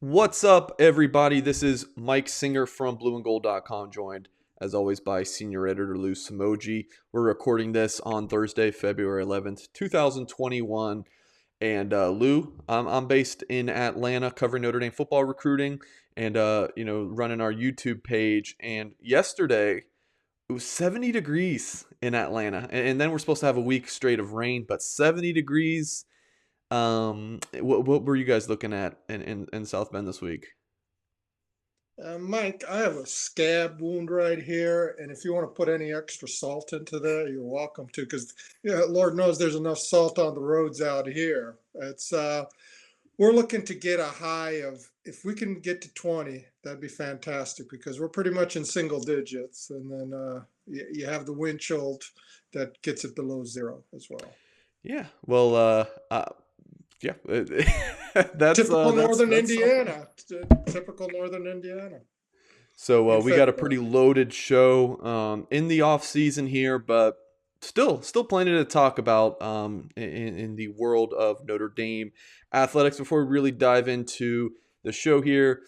What's up, everybody? This is Mike Singer from blueandgold.com, joined as always by senior editor Lou Somogyi. We're recording this on Thursday, February 11th, 2021. And Lou, I'm based in Atlanta covering Notre Dame football recruiting and, running our YouTube page. And yesterday, it was 70 degrees in Atlanta. And then we're supposed to have a week straight of rain, but 70 degrees. What were you guys looking at in South Bend this week? Mike, I have a scab wound right here, and if you want to put any extra salt into that, you're welcome to, because Lord knows there's enough salt on the roads out here. We're looking to get a high of, if we can get to 20, that'd be fantastic, because we're pretty much in single digits, and then you have the wind chill that gets it below zero as well. Yeah, well, yeah, Typical northern that's something. Indiana. Typical northern Indiana. So In we got a pretty February. loaded show in the off season here, but still plenty to talk about in the world of Notre Dame athletics. Before we really dive into the show here,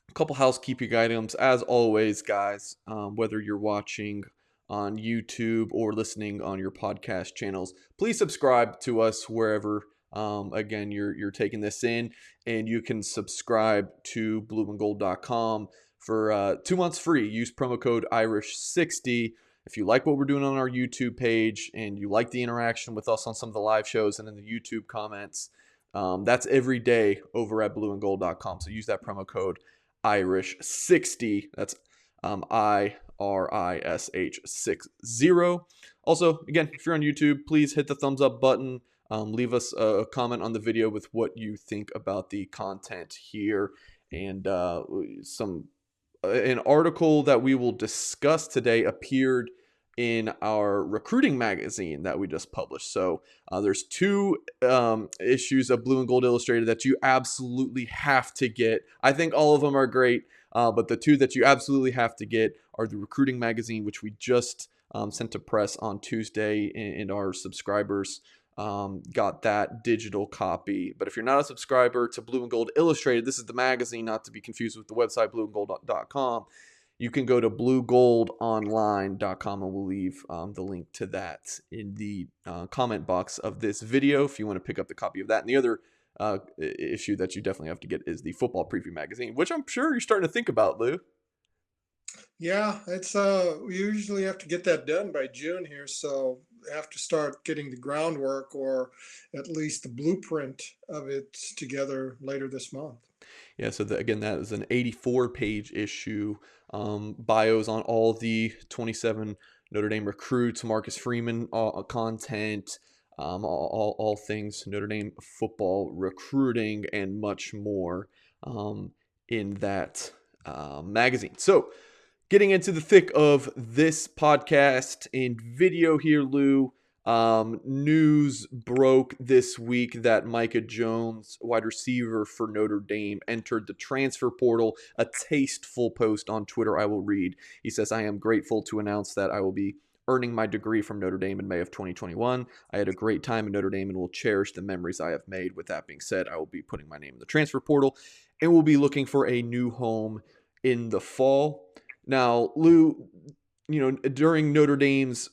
a couple housekeeping items, as always, guys. Whether you're watching on YouTube or listening on your podcast channels, please subscribe to us wherever. Again, you're taking this in, and you can subscribe to blueandgold.com for 2 months free. Use promo code Irish60 if you like what we're doing on our YouTube page and you like the interaction with us on some of the live shows and in the YouTube comments. That's every day over at blueandgold.com. So use that promo code Irish60. That's IRISH60. Also, again, if you're on YouTube, please hit the thumbs up button. Leave us a comment on the video with what you think about the content here and some an article that we will discuss today appeared in our recruiting magazine that we just published. So there's two issues of Blue and Gold Illustrated that you absolutely have to get. I think all of them are great, but the two that you absolutely have to get are the recruiting magazine, which we just sent to press on Tuesday, and our subscribers got that digital copy. But if you're not a subscriber to Blue and Gold Illustrated, this is the magazine, not to be confused with the website blueandgold.com. You can go to bluegoldonline.com, and we'll leave the link to that in the comment box of this video if you want to pick up the copy of that. And the other issue that you definitely have to get is the football preview magazine, which I'm sure you're starting to think about, Lou. Yeah, it's we usually have to get that done by June here, so we have to start getting the groundwork or at least the blueprint of it together later this month. Yeah, so again, that is an 84-page issue. Bios on all the 27 Notre Dame recruits, Marcus Freeman content, all things Notre Dame football recruiting, and much more in that magazine. So, getting into the thick of this podcast and video here, Lou. News broke this week that Micah Jones, wide receiver for Notre Dame, entered the transfer portal. A tasteful post on Twitter I will read. He says, "I am grateful to announce that I will be earning my degree from Notre Dame in May of 2021. I had a great time in Notre Dame and will cherish the memories I have made. With that being said, I will be putting my name in the transfer portal and will be looking for a new home in the fall." Now, Lou, during Notre Dame's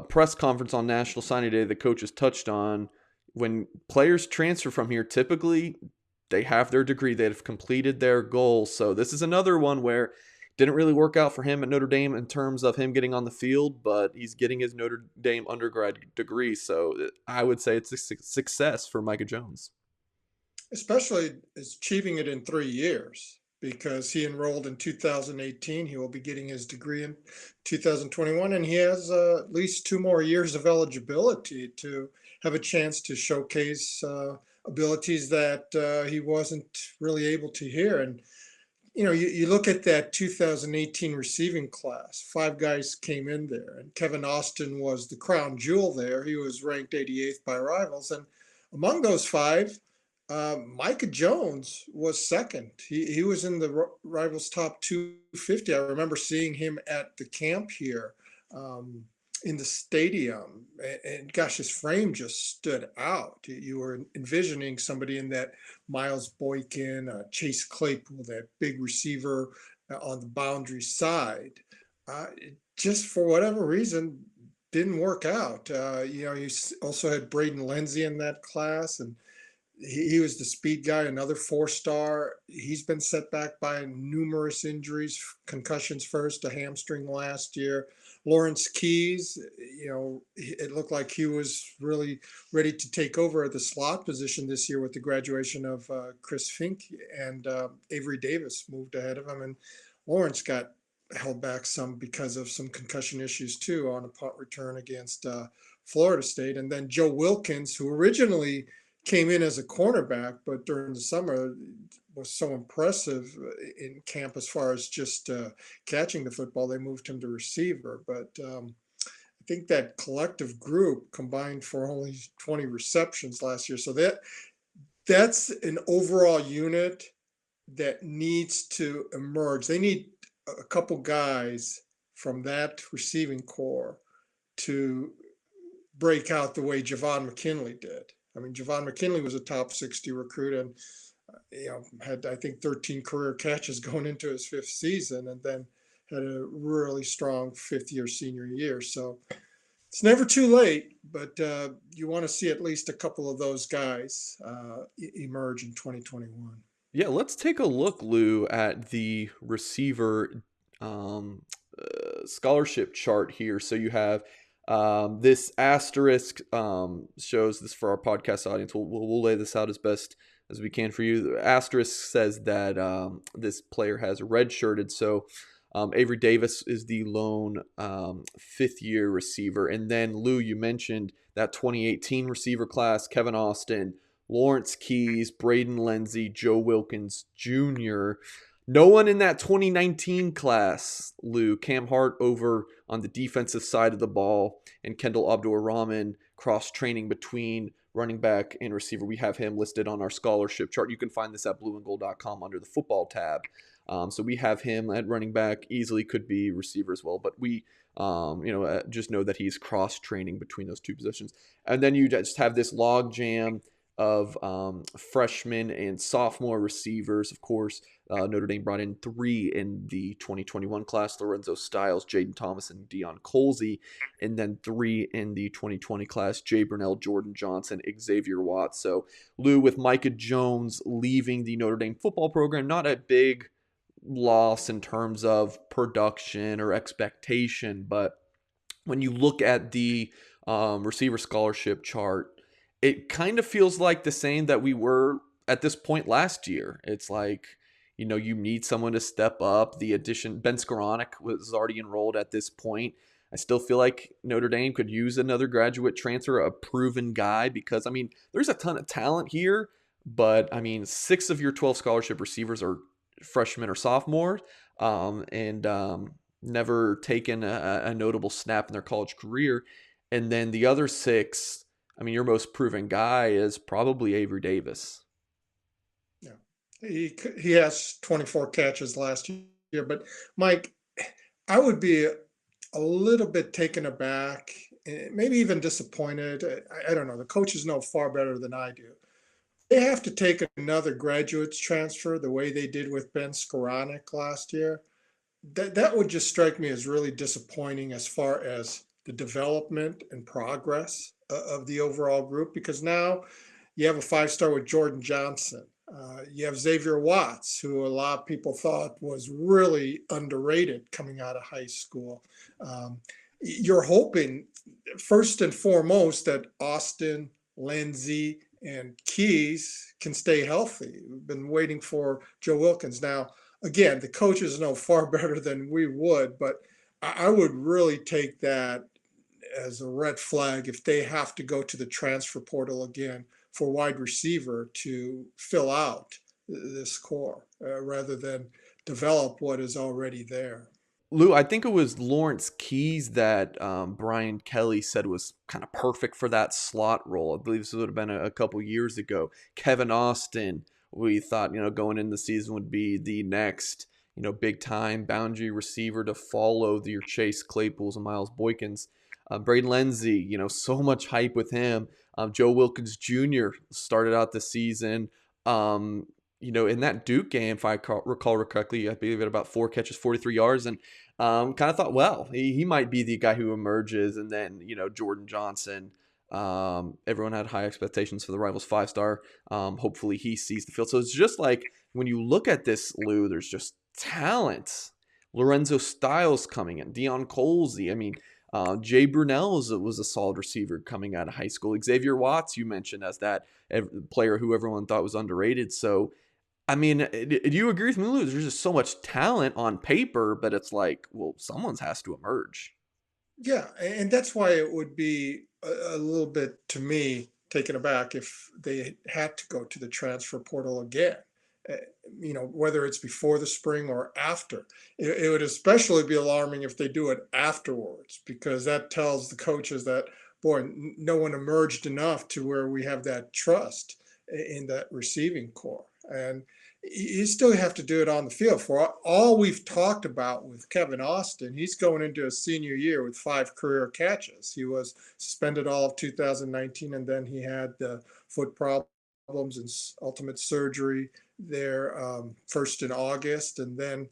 press conference on National Signing Day, the coaches touched on when players transfer from here, typically they have their degree, they have completed their goal. So this is another one where it didn't really work out for him at Notre Dame in terms of him getting on the field, but he's getting his Notre Dame undergrad degree. So I would say it's a success for Micah Jones. Especially achieving it in 3 years because he enrolled in 2018. He will be getting his degree in 2021, and he has at least 2 more years of eligibility to have a chance to showcase abilities that he wasn't really able to here. And you look at that 2018 receiving class, five guys came in there, and Kevin Austin was the crown jewel there. He was ranked 88th by rivals. And among those five, Micah Jones was second. He was in the rivals top 250. I remember seeing him at the camp here. in the stadium. And gosh, his frame just stood out. You were envisioning somebody in that Miles Boykin, Chase Claypool, that big receiver on the boundary side. Just for whatever reason, didn't work out. You also had Braden Lenzy in that class, and he was the speed guy, another 4-star. He's been set back by numerous injuries, concussions first, a hamstring last year. Lawrence Keys, it looked like he was really ready to take over at the slot position this year with the graduation of Chris Fink, and Avery Davis moved ahead of him. And Lawrence got held back some because of some concussion issues too on a punt return against Florida State. And then Joe Wilkins, who originally came in as a cornerback, but during the summer was so impressive in camp as far as just catching the football, they moved him to receiver. But I think that collective group combined for only 20 receptions last year. So that's an overall unit that needs to emerge. They need a couple guys from that receiving core to break out the way Javon McKinley did. I mean, Javon McKinley was a top 60 recruit and had, I think, 13 career catches going into his fifth season, and then had a really strong fifth-year senior year. So it's never too late, but you want to see at least a couple of those guys emerge in 2021. Yeah, let's take a look, Lou, at the receiver um, scholarship chart here. So you have this asterisk shows this for our podcast audience. We'll lay this out as best as we can for you. The asterisk says that this player has redshirted. So Avery Davis is the lone fifth-year receiver. And then, Lou, you mentioned that 2018 receiver class, Kevin Austin, Lawrence Keys, Braden Lenzy, Joe Wilkins Jr. No one in that 2019 class, Lou. Cam Hart over on the defensive side of the ball, and Kendall Abdur-Rahman cross-training between running back and receiver. We have him listed on our scholarship chart. You can find this at blueandgold.com under the football tab. So we have him at running back, easily could be receiver as well, but we just know that he's cross-training between those two positions. And then you just have this log jam of freshmen and sophomore receivers. Of course, Notre Dame brought in 3 in the 2021 class: Lorenzo Styles, Jaden Thomas, and Deion Colsey. And then 3 in the 2020 class: Jay Brunell, Jordan Johnson, Xavier Watts. So, Lou, with Micah Jones leaving the Notre Dame football program, not a big loss in terms of production or expectation, but when you look at the receiver scholarship chart, it kind of feels like the same that we were at this point last year. It's like, you need someone to step up. The addition, Ben Skoranek was already enrolled at this point. I still feel like Notre Dame could use another graduate transfer, a proven guy, because, there's a ton of talent here, but, 6 of your 12 scholarship receivers are freshmen or sophomores, and never taken a notable snap in their college career. And then the other 6, your most proven guy is probably Avery Davis. Yeah, he has 24 catches last year, but Mike, I would be a little bit taken aback, maybe even disappointed. I don't know. The coaches know far better than I do. They have to take another graduates transfer the way they did with Ben Skoranek last year. That would just strike me as really disappointing as far as the development and progress of the overall group, because now you have a 5-star with Jordan Johnson. You have Xavier Watts, who a lot of people thought was really underrated coming out of high school. You're hoping, first and foremost, that Austin, Lenzy, and Keys can stay healthy. We've been waiting for Joe Wilkins. Now, again, the coaches know far better than we would, but I would really take that as a red flag if they have to go to the transfer portal again for wide receiver to fill out this core rather than develop what is already there. Lou, I think it was Lawrence Keys that Brian Kelly said was kind of perfect for that slot role. I believe this would have been a couple years ago. Kevin Austin, we thought, going into the season would be the next, big time boundary receiver to follow your Chase Claypools and Miles Boykins. Braden Lenzy, so much hype with him. Joe Wilkins Jr. started out the season. In that Duke game, if I recall correctly, I believe at about 4 catches, 43 yards, and kind of thought, well, he might be the guy who emerges. And then, Jordan Johnson. Everyone had high expectations for the Rivals 5-star. Hopefully he sees the field. So it's just like when you look at this, Lou, there's just talent. Lorenzo Styles coming in, Deion Colsey. I mean, Jay Brunell was a solid receiver coming out of high school. Xavier Watts, you mentioned as that player who everyone thought was underrated. So, I mean, do you agree with me, Lou? There's just so much talent on paper, but it's like, well, someone's has to emerge. Yeah, and that's why it would be a little bit, to me, taken aback if they had to go to the transfer portal again. Uh, whether it's before the spring or after. It would especially be alarming if they do it afterwards, because that tells the coaches that, boy, no one emerged enough to where we have that trust in that receiving core. And you still have to do it on the field. For all we've talked about with Kevin Austin, he's going into his senior year with 5 career catches. He was suspended all of 2019, and then he had the foot problems and ultimate surgery there, first in August, and then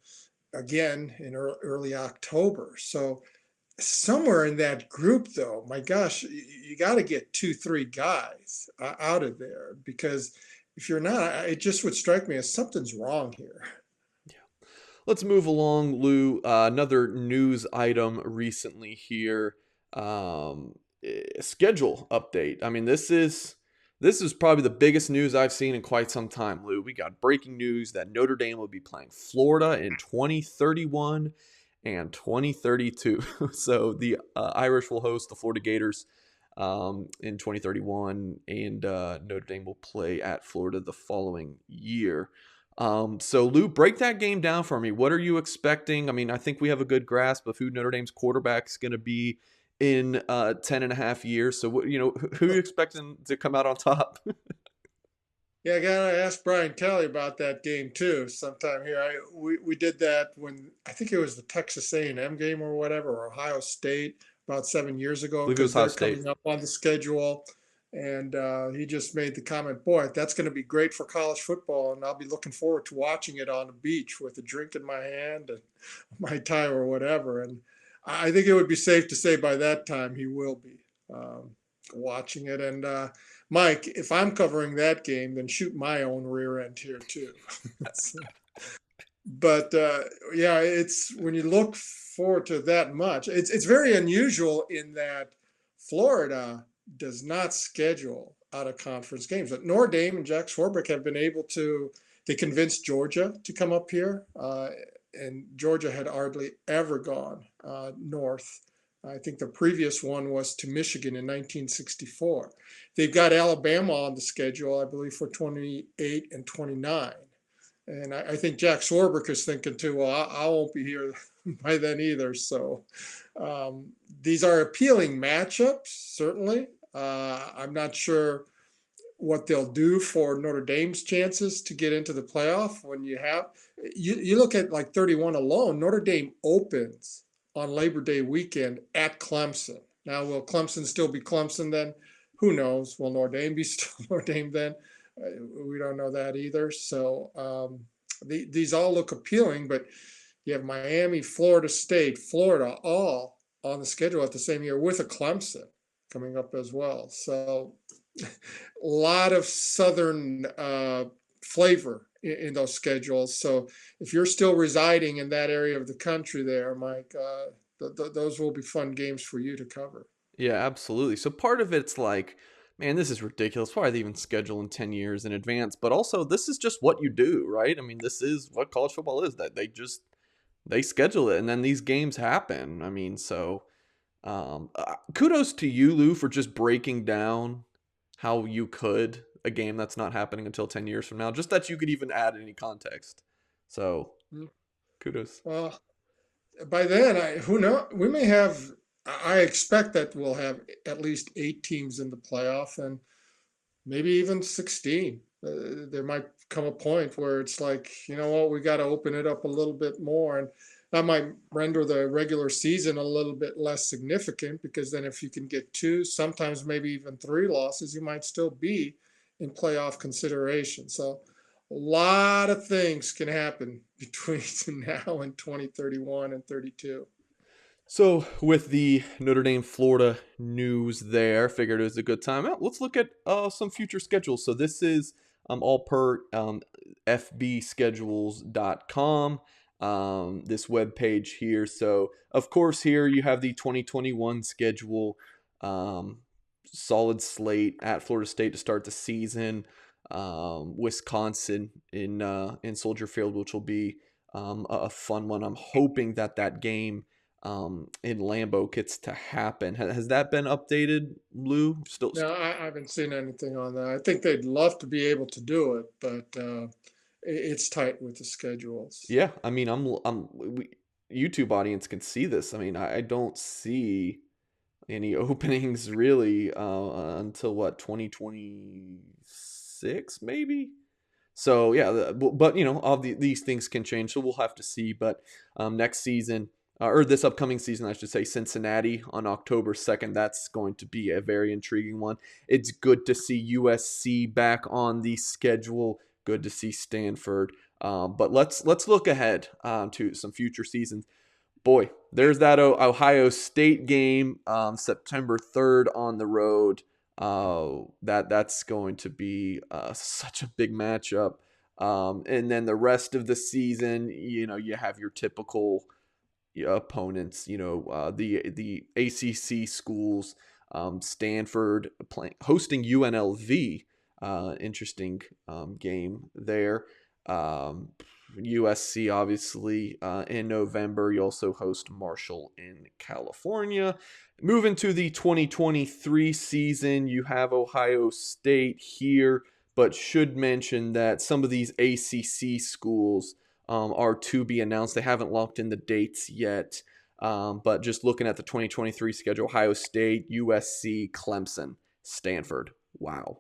again in early October. So somewhere in that group, though, my gosh, you got to get 2, 3 guys out of there, because if you're not, it just would strike me as something's wrong here. Let's move along, Lou. Another news item recently here. Schedule update. I mean, this is probably the biggest news I've seen in quite some time, Lou. We got breaking news that Notre Dame will be playing Florida in 2031 and 2032. So the Irish will host the Florida Gators in 2031, and Notre Dame will play at Florida the following year. So Lou, break that game down for me. What are you expecting? I mean, I think we have a good grasp of who Notre Dame's quarterback is going to be in 10 and a half years. So who are you expecting to come out on top? Yeah, I gotta ask Brian Kelly about that game too. Sometime here, we did that when I think it was the Texas A&M game or whatever, or Ohio State, about 7 years I ago, believe it was because Ohio they're State. coming up on the schedule. And he just made the comment, "Boy, that's going to be great for college football, and I'll be looking forward to watching it on the beach with a drink in my hand and my tie or whatever." And I think it would be safe to say by that time he will be watching it. And Mike, if I'm covering that game, then shoot my own rear end here too. But yeah, it's when you look forward to that much, it's very unusual in that Florida does not schedule out of conference games. But Notre Dame and Jack Swarbrick have been able to. They convinced Georgia to come up here, and Georgia had hardly ever gone north. I think the previous one was to Michigan in 1964. They've got Alabama on the schedule, I believe, for 28 and 29. And I think Jack Swarbrick is thinking too, well, I won't be here by then either. So these are appealing matchups, certainly. I'm not sure what they'll do for Notre Dame's chances to get into the playoff. When you look at like 31 alone, Notre Dame opens on Labor Day weekend at Clemson. Now, will Clemson still be Clemson then? Who knows? Will Notre Dame be still Notre Dame then? We don't know that either. So these all look appealing, but you have Miami, Florida State, Florida, all on the schedule at the same year, with a Clemson coming up as well. So a lot of Southern flavor in those schedules. So if you're still residing in that area of the country there, Mike, those will be fun games for you to cover. Yeah, absolutely. So part of it's like, man, this is ridiculous. Why are they even schedule in 10 years in advance? But also, this is just what you do, right? I mean, this is what college football is, that they schedule it and then these games happen. I mean, so kudos to you, Lou, for just breaking down how you could a game that's not happening until 10 years from now, just that you could even add any context. So Mm. kudos. Well, by then, who knows? We may have. I expect that we'll have at least 8 teams in the playoff, and maybe even 16. There might come a point where it's like, you know what, we got to open it up a little bit more. And That might render the regular season a little bit less significant because then if you can get two, sometimes maybe even three losses, you might still be in playoff consideration. So a lot of things can happen between now and 2031 and 32. So, with the Notre Dame Florida news there, figured it was a good time out. Let's look at some future schedules. So, this is all per fbschedules.com, this web page here. So, of course, here you have the 2021 schedule, um, solid slate at Florida State to start the season, Wisconsin in Soldier Field, which will be a fun one. I'm hoping that game in Lambeau gets to happen. Has that been updated, Lou? Still, No, I haven't seen anything on that. I think they'd love to be able to do it, but it's tight with the schedules. yeah. I mean, YouTube audience can see this. I mean, I don't see any openings really until what 2026 maybe. So yeah, but all these things can change, so we'll have to see. But next season, or this upcoming season, I should say, Cincinnati on October 2nd. That's going to be a very intriguing one. It's good to see USC back on the schedule. Good to see Stanford. But let's look ahead to some future seasons. Boy, there's that Ohio State game, September 3rd on the road. That's going to be such a big matchup. And then the rest of the season, you have your typical opponents. The ACC schools, Stanford hosting UNLV. Interesting game there. USC obviously in November. You also host Marshall in California. Moving to the 2023 season, you have Ohio State here, but should mention that some of these ACC schools are to be announced. They haven't locked in the dates yet, but just looking at the 2023 schedule, Ohio State, USC, Clemson, Stanford. Wow,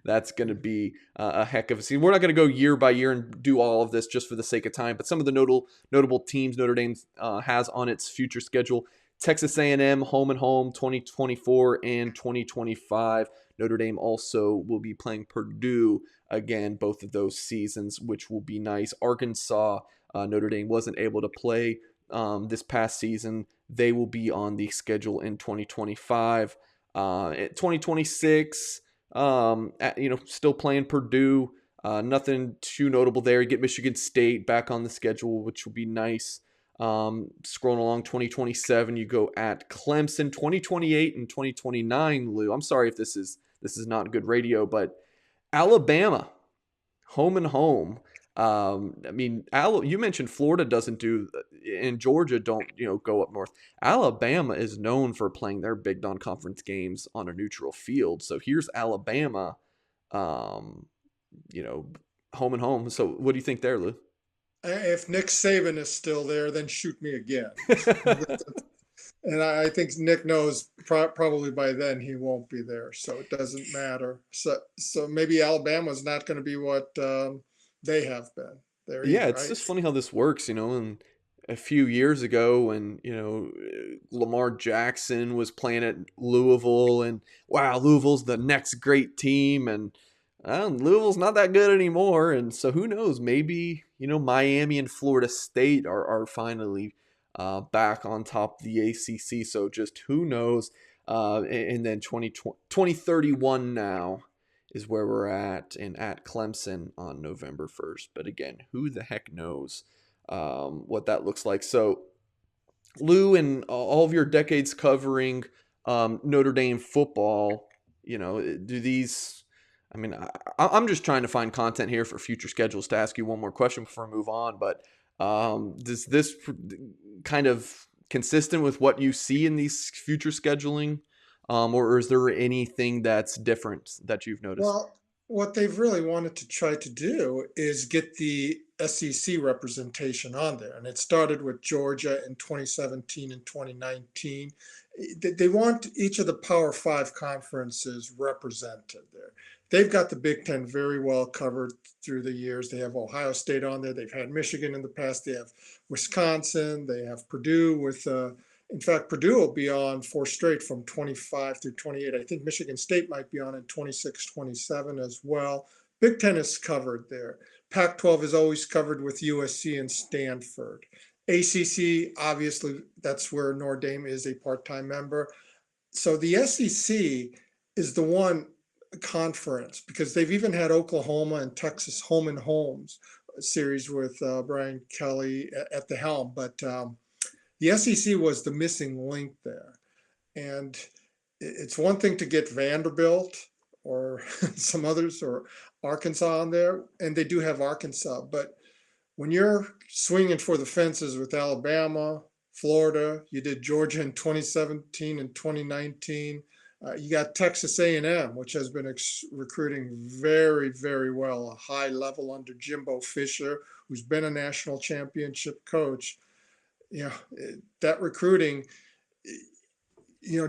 that's going to be a heck of a season. We're not going to go year by year and do all of this just for the sake of time, but some of the notable teams Notre Dame has on its future schedule: Texas A&M, home and home, 2024 and 2025. Notre Dame also will be playing Purdue again, both of those seasons, which will be nice. Arkansas, Notre Dame wasn't able to play this past season. They will be on the schedule in 2025. 2026, still playing Purdue. Nothing too notable there. You get Michigan State back on the schedule, which will be nice. Scrolling along, 2027, you go at Clemson. 2028 and 2029, Lou. I'm sorry if this is not good radio, but Alabama, home and home. I mean, you mentioned Florida doesn't do, and Georgia don't, go up north. Alabama is known for playing their big non-conference games on a neutral field. So here's Alabama, um, you know, home and home. So what do you think there, Lou? If Nick Saban is still there, then shoot me again. And I think Nick knows probably by then he won't be there, so it doesn't matter. So maybe Alabama's not going to be what they have been there Yeah, either, it's right? just funny how this works, and a few years ago when, Lamar Jackson was playing at Louisville and wow, Louisville's the next great team and Louisville's not that good anymore. And so who knows, maybe, Miami and Florida State are finally back on top of the ACC. So just who knows? And then 2031 now is where we're at, and at Clemson on November 1st. But again, who the heck knows what that looks like? So, Lou, and all of your decades covering Notre Dame football, do these. I mean, I'm just trying to find content here for future schedules to ask you one more question before I move on. But does this kind of consistent with what you see in these future scheduling? Or is there anything that's different that you've noticed? Well, what they've really wanted to try to do is get the SEC representation on there. And it started with Georgia in 2017 and 2019. They want each of the Power Five conferences represented there. they've got the Big Ten very well covered through the years. They have Ohio State on there. They've had Michigan in the past. They have Wisconsin. They have Purdue with, in fact, Purdue will be on four straight from 25 through 28. I think Michigan State might be on in 26, 27 as well. Big Ten is covered there. Pac-12 is always covered with USC and Stanford. ACC, obviously, that's where Notre Dame is a part-time member. So the SEC is the one conference because they've even had Oklahoma and Texas home and homes series with Brian Kelly at the helm. But the SEC was the missing link there. And it's one thing to get Vanderbilt or some others or Arkansas on there, and they do have Arkansas. But when you're swinging for the fences with Alabama, Florida, you did Georgia in 2017 and 2019. You got Texas A&M, which has been recruiting very, very well, a high level under Jimbo Fisher, who's been a national championship coach. That recruiting,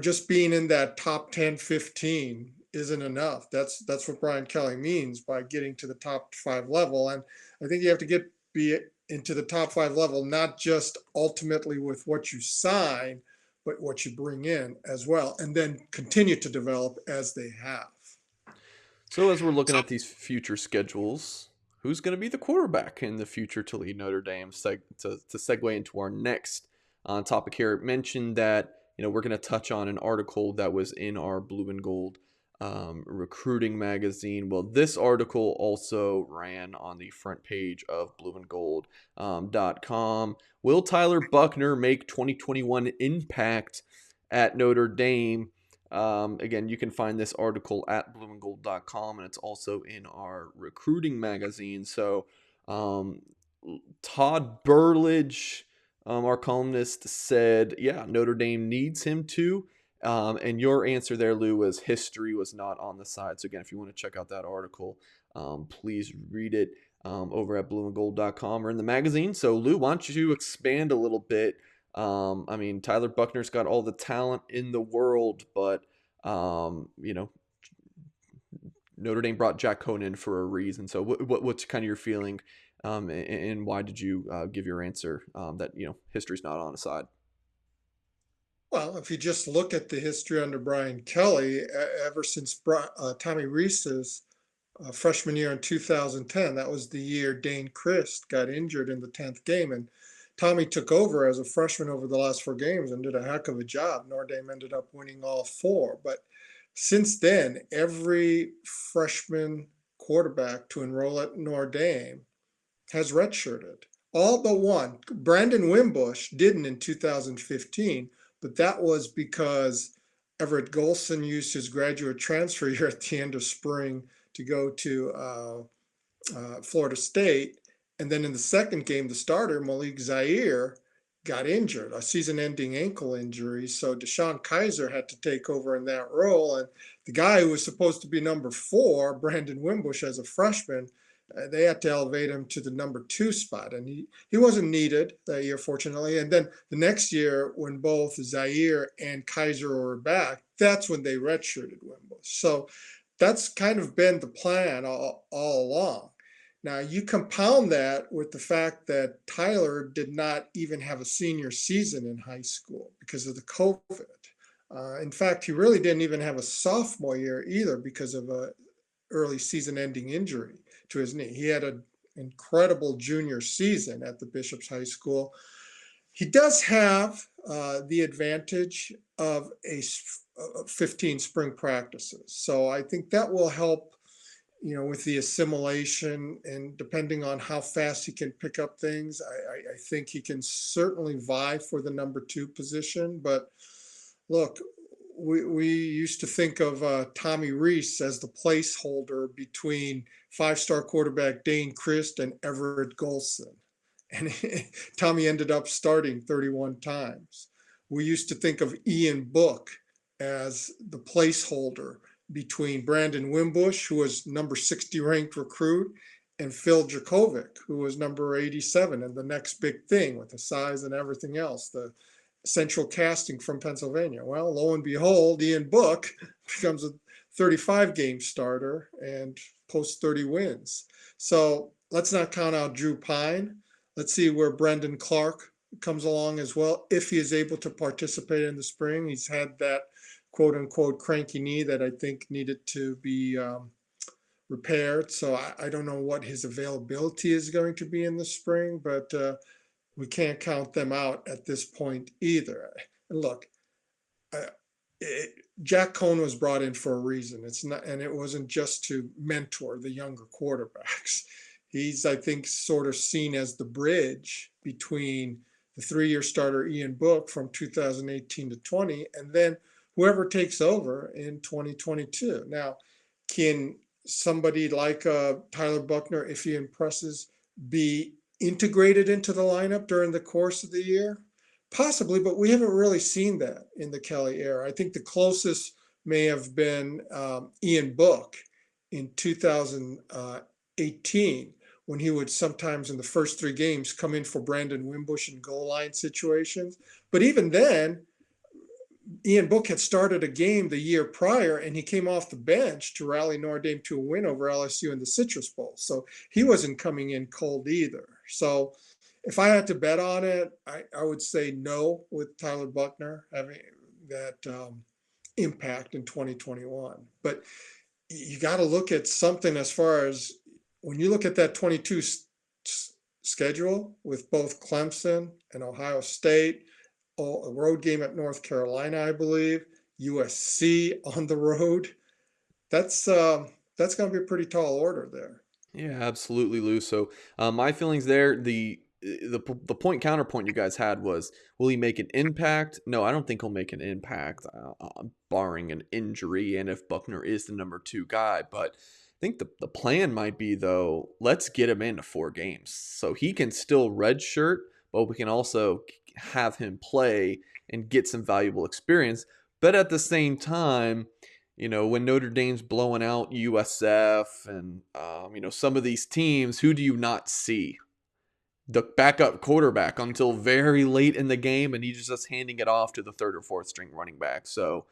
just being in that top 10, 15 isn't enough. That's what Brian Kelly means by getting to the top 5 level. And I think you have to be into the top 5 level, not just ultimately with what you sign, but what you bring in as well, and then continue to develop as they have. So as we're looking at these future schedules, who's going to be the quarterback in the future to lead Notre Dame? To segue into our next topic here, it mentioned that we're going to touch on an article that was in our Blue and Gold recruiting magazine. Well, this article also ran on the front page of blueandgold.com. Will Tyler Buchner make 2021 impact at Notre Dame? Again, you can find this article at blueandgold.com, and it's also in our recruiting magazine. So Todd Burlage, our columnist, said, yeah, Notre Dame needs him to. And your answer there, Lou, was history was not on the side. So again, if you want to check out that article, please read it over at blueandgold.com or in the magazine. So Lou, why don't you expand a little bit? Tyler Buchner's got all the talent in the world, but Notre Dame brought Jack Cohn in for a reason. So what's kind of your feeling, and why did you give your answer that history's not on the side? Well, if you just look at the history under Brian Kelly, ever since Tommy Rees's freshman year in 2010, that was the year Dane Christ got injured in the 10th game, and Tommy took over as a freshman over the last 4 games and did a heck of a job. Notre Dame ended up winning all 4. But since then, every freshman quarterback to enroll at Notre Dame has redshirted. All but one. Brandon Wimbush didn't in 2015, but that was because Everett Golson used his graduate transfer year at the end of spring to go to Florida State. And then in the second game, the starter, Malik Zaire, got injured, a season-ending ankle injury. So Deshaun Kaiser had to take over in that role. And the guy who was supposed to be number 4, Brandon Wimbush, as a freshman, they had to elevate him to the number 2 spot. And he wasn't needed that year, fortunately. And then the next year, when both Zaire and Kaiser were back, that's when they redshirted Wimbush. So that's kind of been the plan all along. Now, you compound that with the fact that Tyler did not even have a senior season in high school because of the COVID. In fact, he really didn't even have a sophomore year either because of an early season-ending injury to his knee. He had an incredible junior season at the Bishop's High School. He does have the advantage of 15 spring practices. So I think that will help with the assimilation, and depending on how fast he can pick up things, I think he can certainly vie for the number 2 position. But look, we used to think of Tommy Rees as the placeholder between 5-star quarterback Dane Christ and Everett Golson. And Tommy ended up starting 31 times. We used to think of Ian Book as the placeholder between Brandon Wimbush, who was number 60 ranked recruit, and Phil Dracovic, who was number 87, and the next big thing with the size and everything else, the central casting from Pennsylvania. Well, lo and behold, Ian Book becomes a 35 game starter and post 30 wins. So let's not count out Drew Pine. Let's see where Brendan Clark comes along as well, if he is able to participate in the spring. He's had that quote unquote cranky knee that I think needed to be repaired. So I don't know what his availability is going to be in the spring, but we can't count them out at this point either. And look, uh, Jack Cohn was brought in for a reason. It's not, and it wasn't just to mentor the younger quarterbacks. He's, I think, sort of seen as the bridge between the 3-year starter Ian Book from 2018 to 20, and then whoever takes over in 2022. Now, can somebody like Tyler Buchner, if he impresses, be integrated into the lineup during the course of the year? Possibly, but we haven't really seen that in the Kelly era. I think the closest may have been Ian Book in 2018, when he would sometimes in the first 3 games come in for Brandon Wimbush in goal line situations. But even then, Ian Book had started a game the year prior, and he came off the bench to rally Notre Dame to a win over LSU in the Citrus Bowl. So he wasn't coming in cold either. So if I had to bet on it, I would say no with Tyler Buchner having that impact in 2021. But you got to look at something as far as when you look at that 22 schedule with both Clemson and Ohio State, a road game at North Carolina, I believe, USC on the road. That's going to be a pretty tall order there. Yeah, absolutely, Lou. So my feelings there, the point counterpoint you guys had was, will he make an impact? No, I don't think he'll make an impact, barring an injury, and if Buckner is the number 2 guy. But I think the plan might be, though, let's get him into 4 games so he can still redshirt, but we can also have him play and get some valuable experience. But at the same time, when Notre Dame's blowing out USF and, some of these teams, who do you not see? The backup quarterback until very late in the game, and he's just handing it off to the 3rd or 4th string running back. So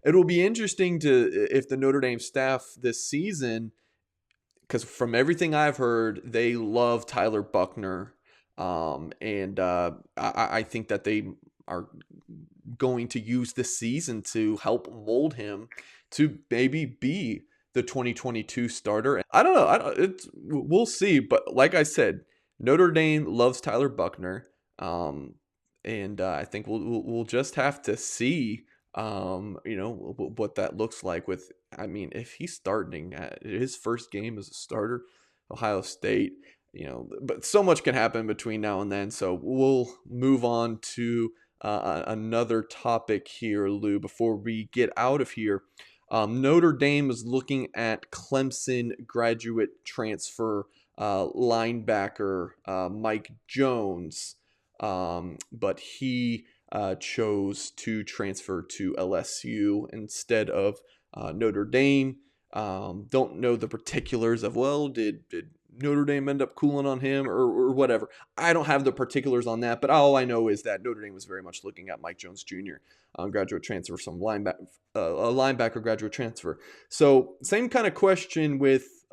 it'll be interesting if the Notre Dame staff this season, because from everything I've heard, they love Tyler Buchner. And I think that they are going to use this season to help mold him to maybe be the 2022 starter. I don't know. We'll see. But like I said, Notre Dame loves Tyler Buchner. And I think we'll just have to see, what that looks like if he's starting at his first game as a starter, Ohio State, but so much can happen between now and then. So we'll move on to another topic here, Lou, before we get out of here. Notre Dame is looking at Clemson graduate transfer linebacker Mike Jones, but he chose to transfer to LSU instead of Notre Dame. Don't know the particulars of, did Notre Dame end up cooling on him or whatever. I don't have the particulars on that, but all I know is that Notre Dame was very much looking at Mike Jones Jr. Graduate transfer, a linebacker graduate transfer. So same kind of question with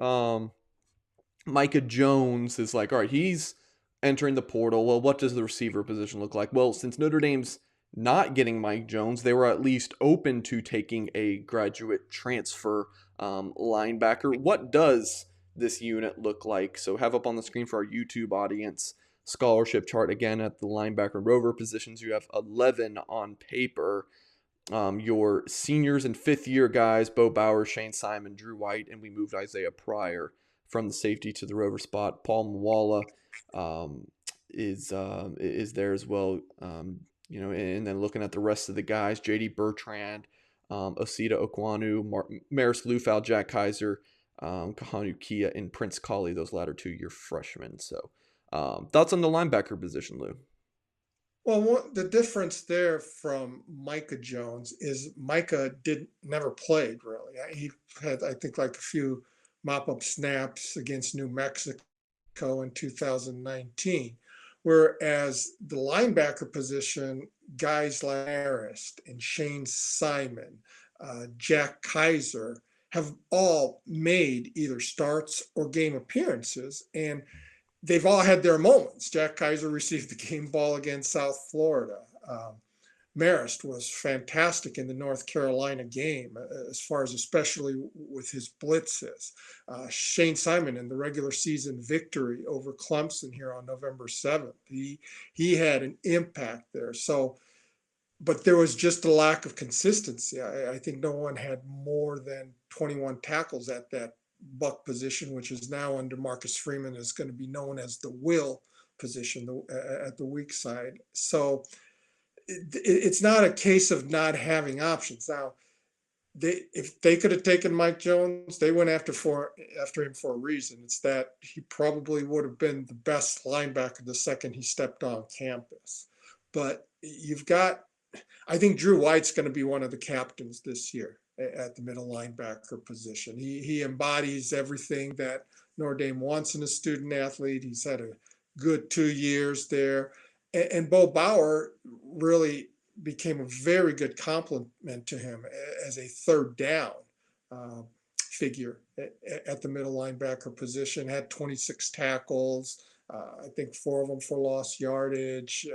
Micah Jones is like, all right, he's entering the portal. Well, what does the receiver position look like? Well, since Notre Dame's not getting Mike Jones, they were at least open to taking a graduate transfer linebacker. What does this unit look like? So have up on the screen for our YouTube audience scholarship chart again at the linebacker and rover positions. You have 11 on paper. Your seniors and 5th-year guys, Bo Bauer, Shane Simon, Drew White, and we moved Isaiah Pryor from the safety to the rover spot. Paul Mwala is there as well. And then looking at the rest of the guys, J.D. Bertrand, Osita Okwanu, Maris Lufau, Jack Kaiser, Kahanu Kia, and Prince Colley, those latter 2-year freshmen. So thoughts on the linebacker position, Lou? Well, the difference there from Micah Jones is Micah never played really. He had, I think, like a few mop-up snaps against New Mexico in 2019. Whereas the linebacker position, guys like Arist and Shane Simon, Jack Kaiser have all made either starts or game appearances, and they've all had their moments. Jack Kaiser received the game ball against South Florida. Marist was fantastic in the North Carolina game, as far as especially with his blitzes. Shane Simon in the regular season victory over Clemson here on November 7th. He had an impact there. So, but there was just a lack of consistency. I think no one had more than 21 tackles at that buck position, which is now under Marcus Freeman is going to be known as the will position at the weak side. So it's not a case of not having options. Now, if they could have taken Mike Jones, they went after him for a reason. It's that he probably would have been the best linebacker the second he stepped on campus. But you've got, I think Drew White's going to be one of the captains this year at the middle linebacker position. He embodies everything that Notre Dame wants in a student athlete. He's had a good 2 years there. And Bo Bauer really became a very good complement to him as a third down figure at the middle linebacker position. Had 26 tackles, I think 4 of them for lost yardage.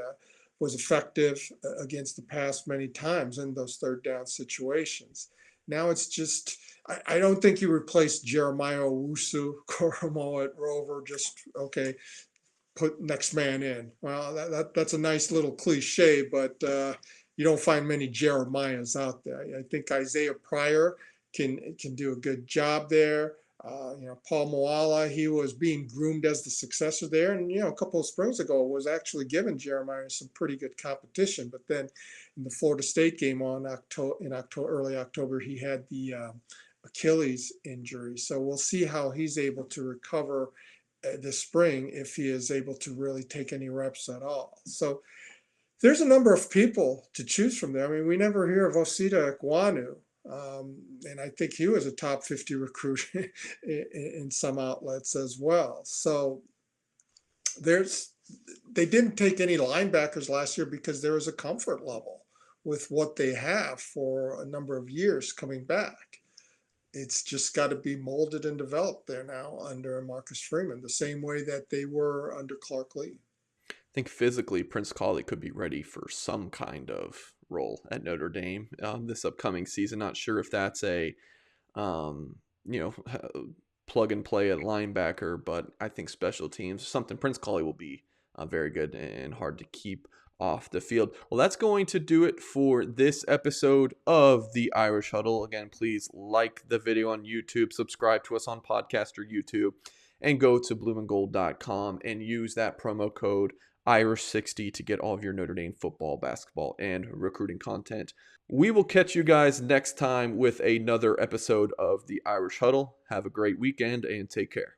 Was effective against the pass many times in those third down situations. Now it's just, I don't think you replace Jeremiah Owusu Koromo at Rover. Just okay, put next man in. Well, that's a nice little cliche, but you don't find many Jeremiahs out there. I think Isaiah Pryor can do a good job there. Paul Moala, he was being groomed as the successor there, and a couple of springs ago was actually giving Jeremiah some pretty good competition. But then in the Florida State game early October, he had the Achilles injury. So we'll see how he's able to recover this spring if he is able to really take any reps at all. So there's a number of people to choose from there. I mean, we never hear of Osita Ekwonu. And I think he was a top 50 recruit in some outlets as well. So they didn't take any linebackers last year because there was a comfort level with what they have for a number of years coming back. It's just got to be molded and developed there now under Marcus Freeman, the same way that they were under Clark Lee. I think physically Prince Colley could be ready for some kind of role at Notre Dame this upcoming season. Not sure if that's a um, you know plug and play at linebacker, but I think special teams something Prince Colley will be very good and hard to keep off the field. Well, that's going to do it for this episode of the Irish Huddle. Again, please like the video on YouTube, subscribe to us on podcast or YouTube, and go to blueandgold.com and use that promo code Irish60 to get all of your Notre Dame football, basketball, and recruiting content. We will catch you guys next time with another episode of the Irish Huddle. Have a great weekend and take care.